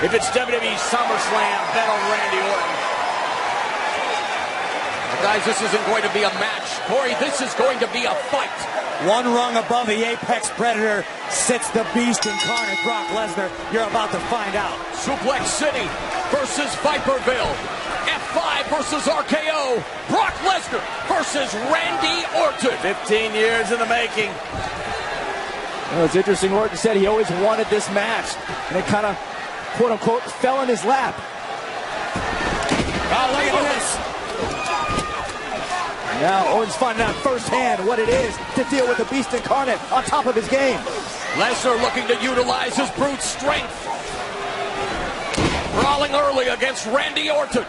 If it's WWE SummerSlam, bet on Randy Orton. Guys, this isn't going to be a match. Corey, this is going to be a fight. One rung above the Apex Predator sits the Beast Incarnate, Brock Lesnar. You're about to find out. Suplex City versus Viperville. F5 versus RKO. Brock Lesnar versus Randy Orton. 15 years in the making. Well, it's interesting. Orton said he always wanted this match, and it kind of, quote unquote, fell in his lap. Oh, look at this. Now Orton's finding out firsthand what it is to deal with the Beast Incarnate on top of his game. Lesnar looking to utilize his brute strength. Brawling early against Randy Orton.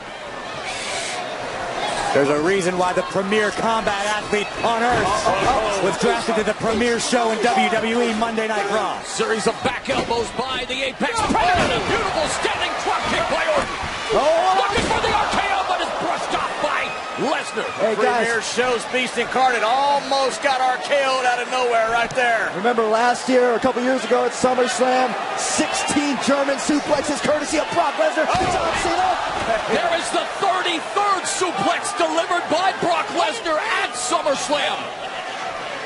There's a reason why the premier combat athlete on Earth was drafted to the premier show in WWE Monday Night Raw. Series of back elbows by the Apex Predator. A beautiful standing drop kick by Orton. Looking for the RKO, but is brushed off by Lesnar. Hey guys, Premier show's Beast Incarnate almost got RKO'd out of nowhere right there. remember last year, or a couple years ago at SummerSlam, 16 German suplexes courtesy of Brock Lesnar to John Cena. There is the 33rd suplex delivered by Brock Lesnar at SummerSlam.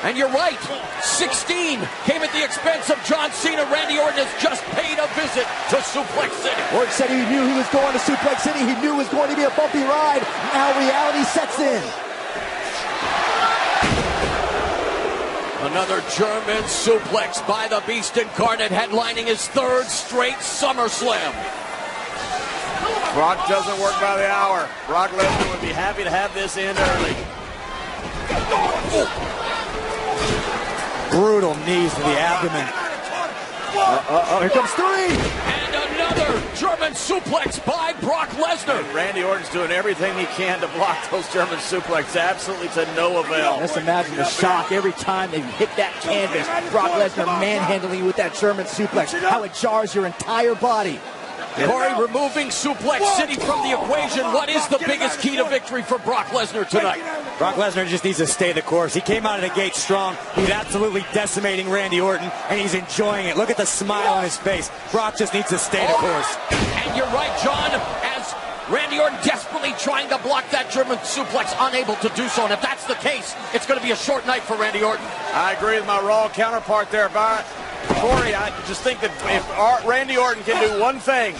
And you're right, 16 came at the expense of John Cena. Randy Orton has just paid a visit to Suplex City. Orton said he knew he was going to Suplex City. He knew it was going to be a bumpy ride. Now reality sets in. Another German suplex by the Beast Incarnate, headlining his third straight SummerSlam. Brock doesn't work by the hour. Brock Lesnar would be happy to have this end early. Brutal knees to the abdomen. Here comes three. And another German suplex by Brock Lesnar. Randy Orton's doing everything he can to block those German suplexes, absolutely to no avail. Just imagine the shock every time they hit that canvas. Brock Lesnar manhandling you with that German suplex. How it jars your entire body. Corey, removing Suplex City from the equation, what is the biggest key to victory for Brock Lesnar tonight? Brock Lesnar just needs to stay the course. He came out of the gate strong. He's absolutely decimating Randy Orton, and he's enjoying it. Look at the smile on his face. Brock just needs to stay the course. And you're right, John, as Randy Orton desperately trying to block that German suplex, unable to do so. And if that's the case, it's going to be a short night for Randy Orton. I agree with my Raw counterpart there, Corey. I just think that if Randy Orton can do one thing,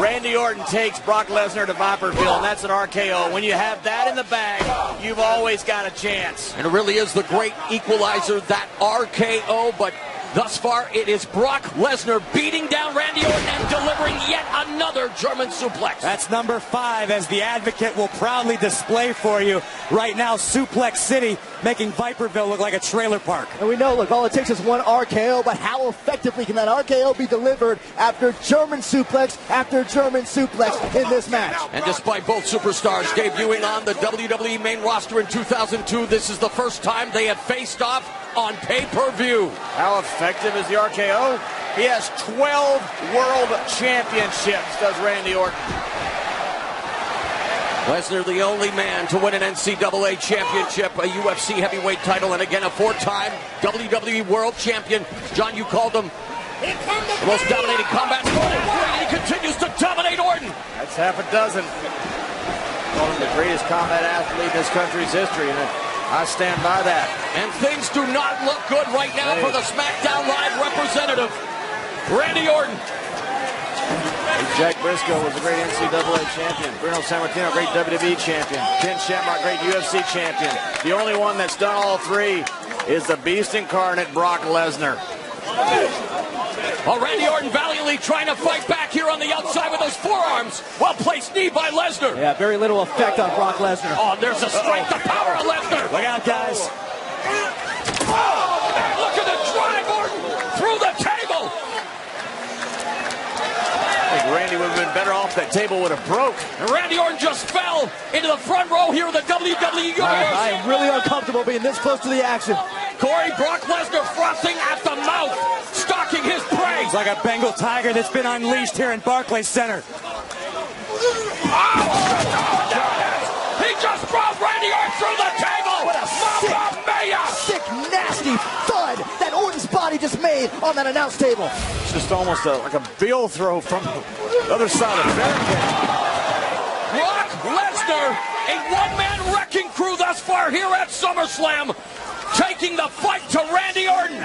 Randy Orton takes Brock Lesnar to Viperville, and that's an RKO. When you have that in the bag, you've always got a chance. And it really is the great equalizer, that RKO, but thus far it is Brock Lesnar beating down Randy Orton and delivering yet another German suplex. That's number 5, as the Advocate will proudly display for you right now. Suplex City making Viperville look like a trailer park. And we know, look, all it takes is one RKO, but how effectively can that RKO be delivered after German suplex after German suplex in this match? And despite both superstars debuting on the WWE main roster in 2002, this is the first time they have faced off on pay-per-view. How effective is the RKO? He has 12 world championships, does Randy Orton. Lesnar, the only man to win an NCAA championship, a UFC heavyweight title, and again a 4-time WWE world champion. John, you called him the most dominating combat sport, and he continues to dominate Orton. That's half a dozen. Called him the greatest combat athlete in this country's history, and I stand by that. And things do not look good right now for the SmackDown Live representative, Randy Orton. Jack Briscoe was a great NCAA champion. Bruno Sammartino, great WWE champion. Ken Shamrock, great UFC champion. The only one that's done all three is the Beast Incarnate, Brock Lesnar. Well, Randy Orton valiantly trying to fight back here on the outside with those forearms. Well-placed knee by Lesnar. Yeah, very little effect on Brock Lesnar. Oh, there's the strength, the power of Lesnar. Look out, guys. Oh, look at the drive, Orton, through the table. I think Randy would have been better off that table would have broke. And Randy Orton just fell into the front row here of the WWE Universe. I am really uncomfortable being this close to the action. Corey, Brock Lesnar frothing at the mouth, stalking his prey. It's like a Bengal tiger that's been unleashed here in Barclays Center. He just brought Randy Orton through the table. What a sick, nasty thud that Orton's body just made on that announce table. It's just almost like a bill throw from the other side of the barricade. Brock Lesnar, a one-man wrecking crew thus far here at SummerSlam, taking the fight to Randy Orton.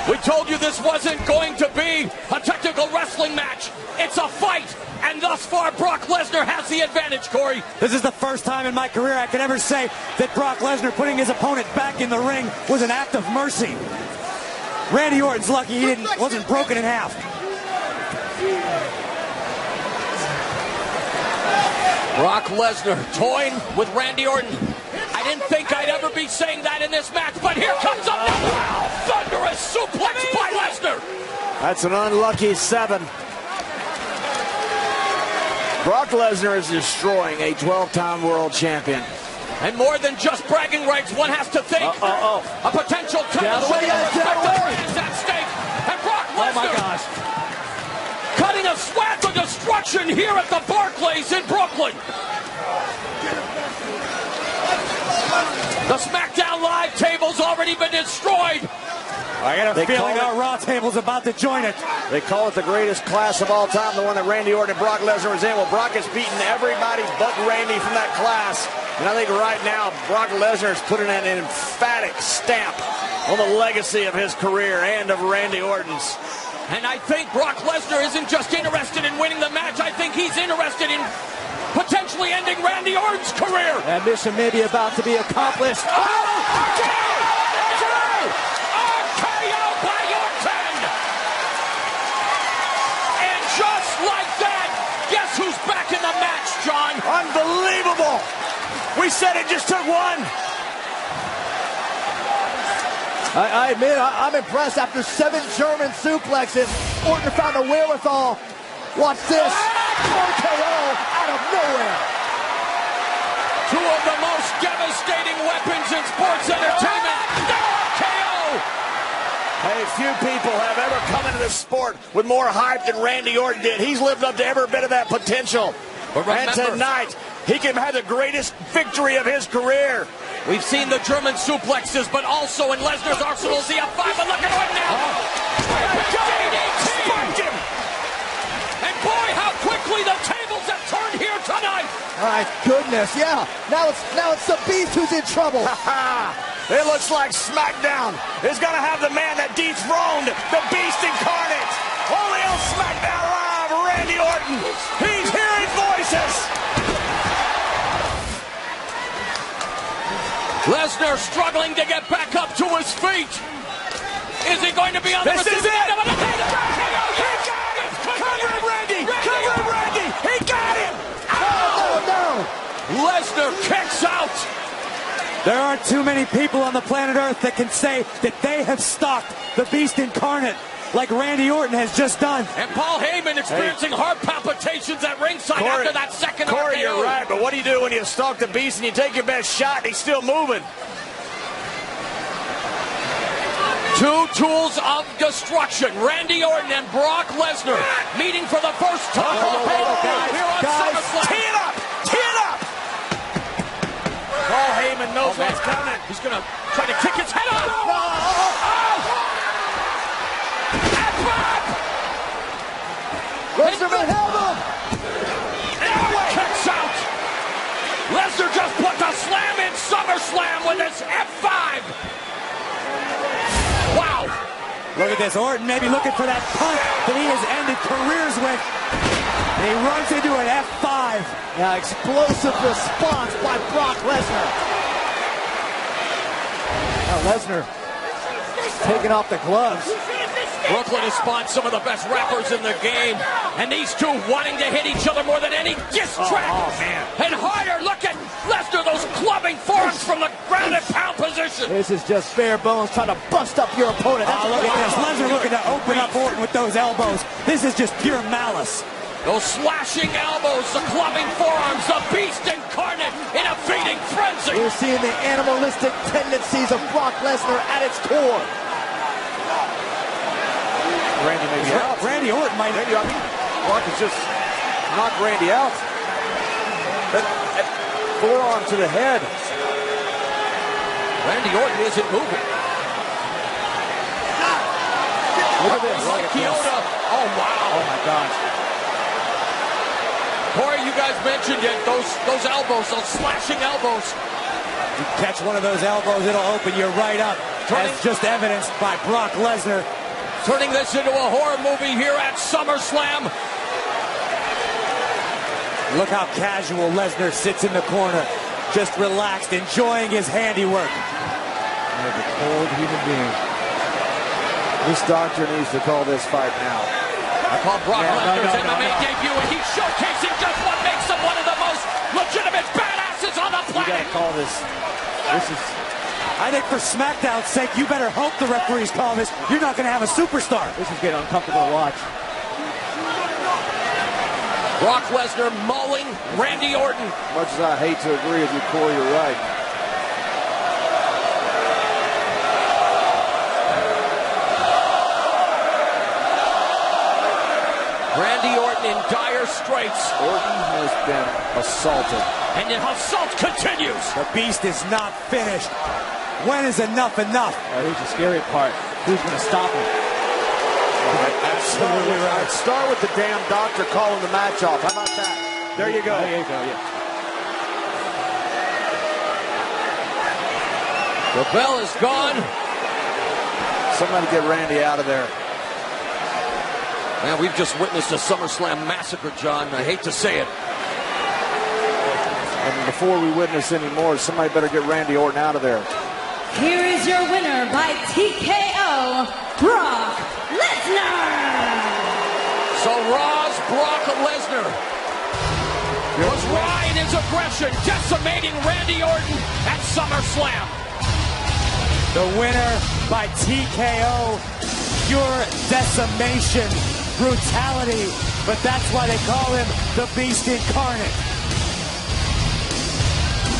We told you this wasn't going to be a technical wrestling match. It's a fight, and thus far Brock Lesnar has the advantage, Corey. This is the first time in my career I can ever say that Brock Lesnar putting his opponent back in the ring was an act of mercy. Randy Orton's lucky he wasn't broken in half. Brock Lesnar toying with Randy Orton. I didn't think I'd ever be saying that in this match, but here comes a thunderous suplex by Lesnar. That's an unlucky 7. Brock Lesnar is destroying a 12-time world champion. And more than just bragging rights, one has to think a potential title win is at stake. And Brock Lesnar, oh my gosh, cutting a swath of destruction here at the Barclays in Brooklyn. The SmackDown Live table's already been destroyed. I got a feeling our Raw table's about to join it. They call it the greatest class of all time, the one that Randy Orton and Brock Lesnar was in. Well, Brock has beaten everybody but Randy from that class. And I think right now, Brock Lesnar is putting an emphatic stamp on the legacy of his career and of Randy Orton's. And I think Brock Lesnar isn't just interested in winning the match. I think he's interested in potentially ending Randy Orton's career. That mission may be about to be accomplished. RKO by Orton! And just like that, guess who's back in the match, John? Unbelievable! We said it just took one. I admit, I'm impressed. After 7 German suplexes, Orton found the wherewithal. Watch this. RKO out of nowhere. 2 of the most devastating weapons in sports entertainment. RKO! Hey, few people have ever come into this sport with more hype than Randy Orton did. He's lived up to every bit of that potential. But remember, and tonight, he can have the greatest victory of his career. We've seen the German suplexes, but also in Lesnar's arsenal is the F5. But look at Orton now. Spiked him. And boy, how quickly the tables have turned here tonight. My goodness, yeah. Now it's the Beast who's in trouble. It looks like SmackDown is going to have the man that dethroned the Beast incarnate. Only on SmackDown Live, Randy Orton. He's hearing voices. Lesnar struggling to get back up to his feet. Is he going to be on the This is it. He got him. Cover him, Randy. Cover him, Randy. He got him. Oh, no. Lesnar kicks out. There aren't too many people on the planet Earth that can say that they have stopped the Beast incarnate like Randy Orton has just done. And Paul Heyman experiencing heart palpitations at ringside after that second Corey, RKO. you're right, but what do you do when you stalk the Beast and you take your best shot and he's still moving? 2 tools of destruction. Randy Orton and Brock Lesnar meeting for the first time. Here on SummerSlam. Tee it up! Tee it up! Paul Heyman knows what's coming. He's going to try to kick his head off. Lesnar may have him. Kicks out. Lesnar just put the slam in SummerSlam with his F5. Wow. Look at this. Orton maybe looking for that punt that he has ended careers with. And he runs into an F5. Yeah, explosive response by Brock Lesnar. Now Lesnar taking off the gloves. Brooklyn has spawned some of the best rappers in the game. And these two wanting to hit each other more than any diss track. Oh, man. And harder. Look at Lesnar, those clubbing forearms from the ground and pound position. This is just bare bones trying to bust up your opponent. Look at this. Lesnar looking to open up Orton with those elbows. This is just pure malice. Those slashing elbows, the clubbing forearms, the Beast incarnate in a feeding frenzy. We're seeing the animalistic tendencies of Brock Lesnar at its core. Randy may be out. Randy Orton might. Brock has just knocked Randy out. Forearm to the head. Randy Orton isn't moving. Look at this. Like Kyoto. Oh, wow. Oh, my gosh. Corey, you guys mentioned it. Those elbows, those slashing elbows. You catch one of those elbows, it'll open you right up. As just evidenced by Brock Lesnar. Turning this into a horror movie here at SummerSlam. Look how casual Lesnar sits in the corner. Just relaxed, enjoying his handiwork. Like a cold human being. This doctor needs to call this fight now. I call Brock Lesnar's MMA debut, and he's showcasing just what makes him one of the most legitimate badasses on the planet. You gotta call this. This is. I think for SmackDown's sake, you better hope the referees call this. You're not gonna have a superstar. This is getting uncomfortable to watch. Brock Lesnar mauling Randy Orton. Much as I hate to agree with you, Corey, you're right. Randy Orton in dire straits. Orton has been assaulted. And the assault continues. The beast is not finished. When is enough enough? Here's the scary part. Who's going to stop him? Absolutely right. Start with the damn doctor calling the match off. How about that? There you go. There you go, yeah. The bell is gone. Somebody get Randy out of there. Man, we've just witnessed a SummerSlam massacre, John. I hate to say it. And before we witness any more, somebody better get Randy Orton out of there. Here is your winner by TKO, Brock Lesnar. So Raw's Brock Lesnar was raw in his aggression, decimating Randy Orton at SummerSlam. The winner by TKO, pure decimation, brutality, but that's why they call him the Beast Incarnate.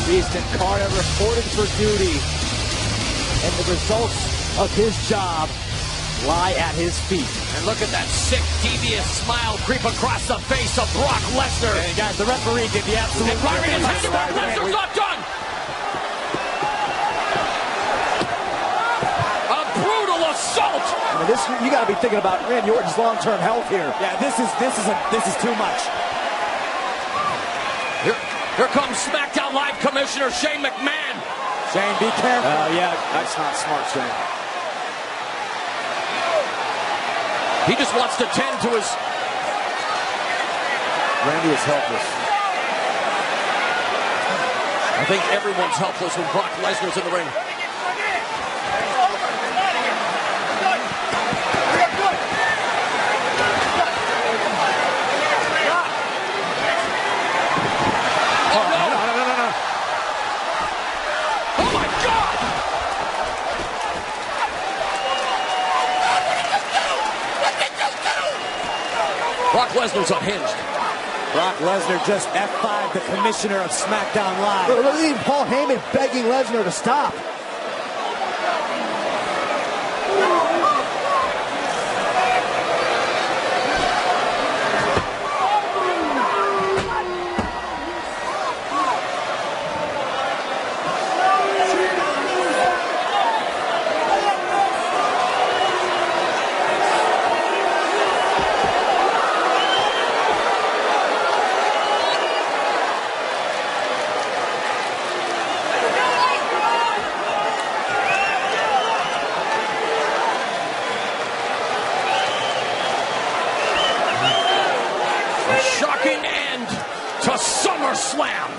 Beast Incarnate reported for duty, and the results of his job lie at his feet. And look at that sick, devious smile creep across the face of Brock Lesnar. And guys, the referee did the absolute right. His hand to Brock Lesnar's not done. A brutal assault. I mean, this, you got to be thinking about Randy Orton's long-term health here. Yeah, this is too much. Here comes SmackDown Live Commissioner Shane McMahon. Shane, be careful. Yeah, that's not smart, Shane. He just wants to tend to his... Randy is helpless. I think everyone's helpless when Brock Lesnar's in the ring. Brock Lesnar's unhinged. Brock Lesnar just F5'd the commissioner of SmackDown Live. Look at even Paul Heyman begging Lesnar to stop. Shocking end to SummerSlam.